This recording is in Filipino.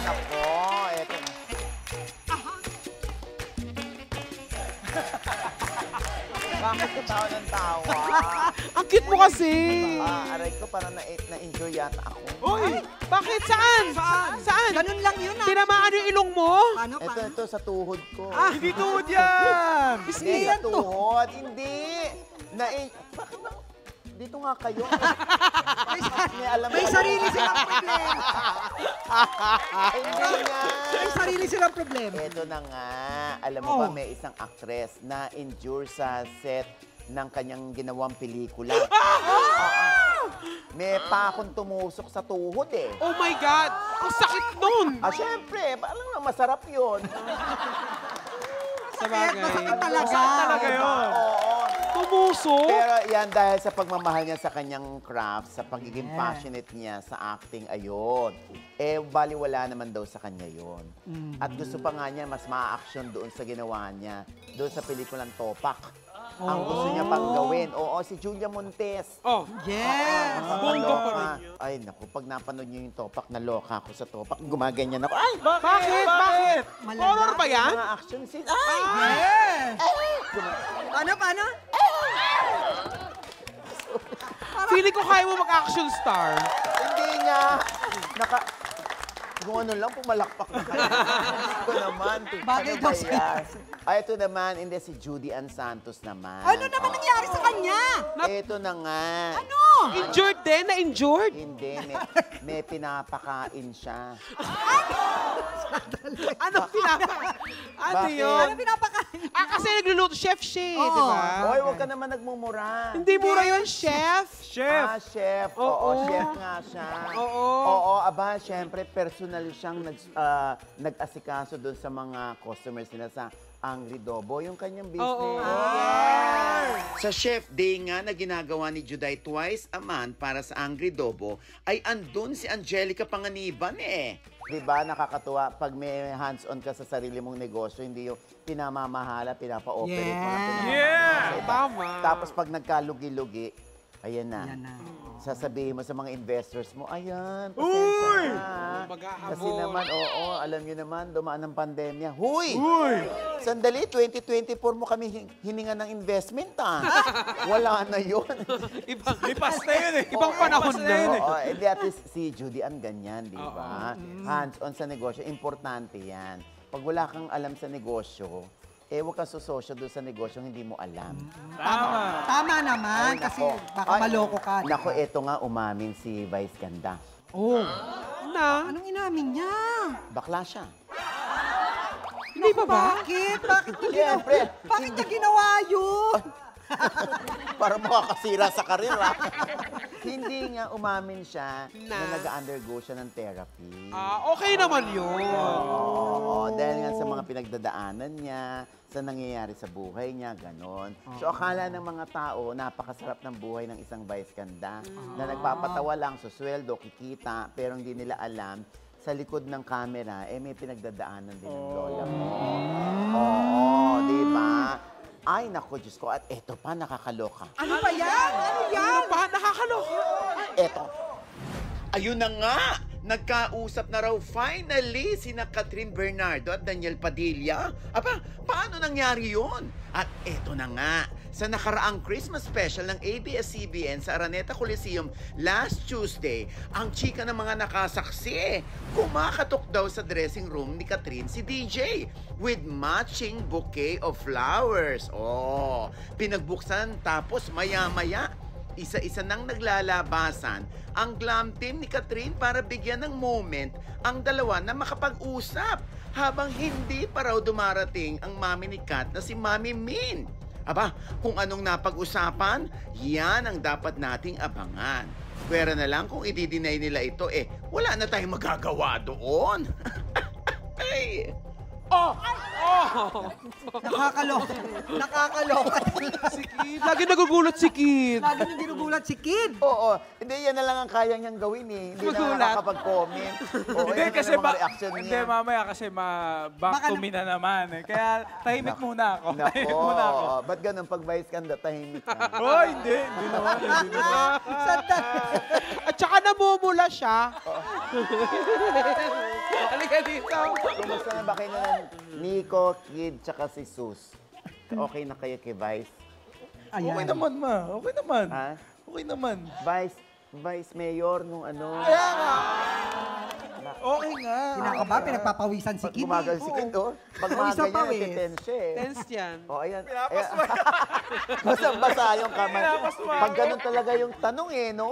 Ako, eto na. Bakit ka tawa ng tawa? Ang cute mo kasi. Aray ko, parang na-enjoy yata ako. Uy, bakit? Saan? Saan? Ganun lang yun, ah. Tinamaan yung ilong mo? Paano? Ito, sa tuhod ko. Hindi tuhod yan! Hindi, sa tuhod. Hindi. Bakit ba? Dito nga kayo. May sarili silang problema. Hindi nga. May sarili silang problema. Ito na nga. Alam mo ba, may isang actress na injure sa set ng kanyang ginawang pelikula. May pakong tumusok sa tuhod eh. Oh my God! Ang sakit nun! Siyempre, parang masarap yun. Masakit talaga. Masakit talaga yun. Oo. Tumusok? Pero yan dahil sa pagmamahal niya sa kanyang craft, sa pagiging passionate niya sa acting, ayun. Baliwala naman daw sa kanya yun. At gusto pa nga niya mas ma-action doon sa ginawa niya, doon sa pelikulang Topak. Ang gusto niya pang gawin. Oo, si Julia Montes. Oh. Yes. Bongga pa rin yun. Ay, naku, pag napanood niyo yung Topak, naloka ako sa Topak. Gumaganyan ako. Ay! Bakit? Bakit? Malala. Horror ba yan? Mga action scenes. Ay! Yes. Paano? Feeling ko kaya mo mag-action star. Hindi nga. Kung ano lang, pumalakpak na kayo. Ito naman. Bagay daw siya. Ito naman, hindi si Judy Ann Santos naman. Ano naman nangyari sa kanya? Ito na nga. Ano? Injured din? Na-injured? Hindi, may pinapakain siya. Ano pinapakain? Ano Bakit? yun? Ano pinapakain? Kasi nagluluto. Chef siya, Oo. di ba? Hoy, huwag ka naman nagmumura. Hindi mura yun, chef. Chef! Chef. Oo. Oo, chef nga siya. Oo. Oo, aba, syempre, personal siyang nag-asikaso doon sa mga customers nila sa Angry Dobo, yung kanyang business. Oo. Sa Chef Day nga na ginagawa ni Juday twice a month para sa Angry Dobo, ay andun si Angelica Panganiban eh. Diba, nakakatuwa pag may hands-on ka sa sarili mong negosyo, hindi yung pinamamahala, pinapa-operate mo lang, pinamamahala Yeah! sa iba. Tama. Tapos pag nagkalugi-lugi, ayan na. Yan na. Sasabihin mo sa mga investors mo, ayan, pasensya na. Maghahabol. Kasi naman, oo, alam nyo naman, dumaan ng pandemya. Huy! Uy! Sandali, 2024 mo kami hininga ng investment, ah. Wala na yun. Lipas na yun eh. Ibang panahon na. Oo, hindi at least si Judy Ann ganyan, di ba? Hands-on sa negosyo, importante yan. Pag wala kang alam sa negosyo, huwag kang susosyo doon sa negosyo hindi mo alam. Tama. Tama naman, kasi baka maloko ka. Nako, eto nga umamin si Vice Ganda. Oh. Na? Anong inamin niya? Bakla siya. Hindi ba ba? Bakit? Bakit niya Siyempre. Bakit niya ginawa yun? Para makakasira sa karera. Hindi nga umamin siya na nag-undergo siya ng therapy. Okay naman yun. Oo, dahil nga sa mga pinagdadaanan niya, sa nangyayari sa buhay niya, ganon. So akala ng mga tao, napakasarap ng buhay ng isang vice ganda na nagpapatawa lang, susweldo, kikita, pero hindi nila alam, sa likod ng camera, may pinagdadaanan din ng lola mo. Oo, di ba? Ay, naku, Diyos ko. At eto pa, nakakaloka. Ano ba yan? Ano yan? Ano ba? Nakakaloka. Eto. Ayun na nga. Nagkausap na raw finally sina Catherine Bernardo at Daniel Padilla. Aba, paano nangyari yun? At eto na nga. Sa nakaraang Christmas special ng ABS-CBN sa Araneta Coliseum last Tuesday, ang chika ng mga nakasaksi, kumakatok daw sa dressing room ni Catherine si DJ with matching bouquet of flowers. Oh, pinagbuksan tapos maya-maya, isa-isa nang naglalabasan ang glam team ni Catherine para bigyan ng moment ang dalawa na makapag-usap habang hindi pa raw dumarating ang mami ni Kat na si Mami Min. Aba, kung anong napag-usapan, yan ang dapat nating abangan. Pwera na lang kung i-deny nila ito, wala na tayong magagawa doon. Ay! Oh! Nakakaloka. Nakakaloka. Si Kid. Lagi nagugulat si Kid. Lagi nang ginugulat si Kid. Oo, hindi yan na lang ang kaya niyang gawin eh. Hindi na Magulat. nakakapag-comment. Oo, Hindi yan na kasi lang mga reaction niya. hindi mamaya kasi back to me na naman eh. Kaya tahimik muna ako. Tahimik muna ako. Nako, ba't ganun pag vice ganda, tahimik ka? Oh, hindi naman. Hindi naman. Sandali. At saka namumula siya. Halika dito. Kumusta na ba kayo na Nico, Kid, tsaka si Sus? Okay na kayo kay Vice? Ayan. Okay naman, ma. Okay naman. Ha? Okay naman. Vice Mayor nung ano. Kaya nga. Okay nga. Kinakaba, pinagpapawisan si Pag Kid. gumagal si Kid, oh. Pag Oh, mga isa pa, ganyan, eh. natitense siya eh. Tense yan. Oh, ayan. Basang-basa yung kamay. Pag ganun talaga yung tanong eh, no?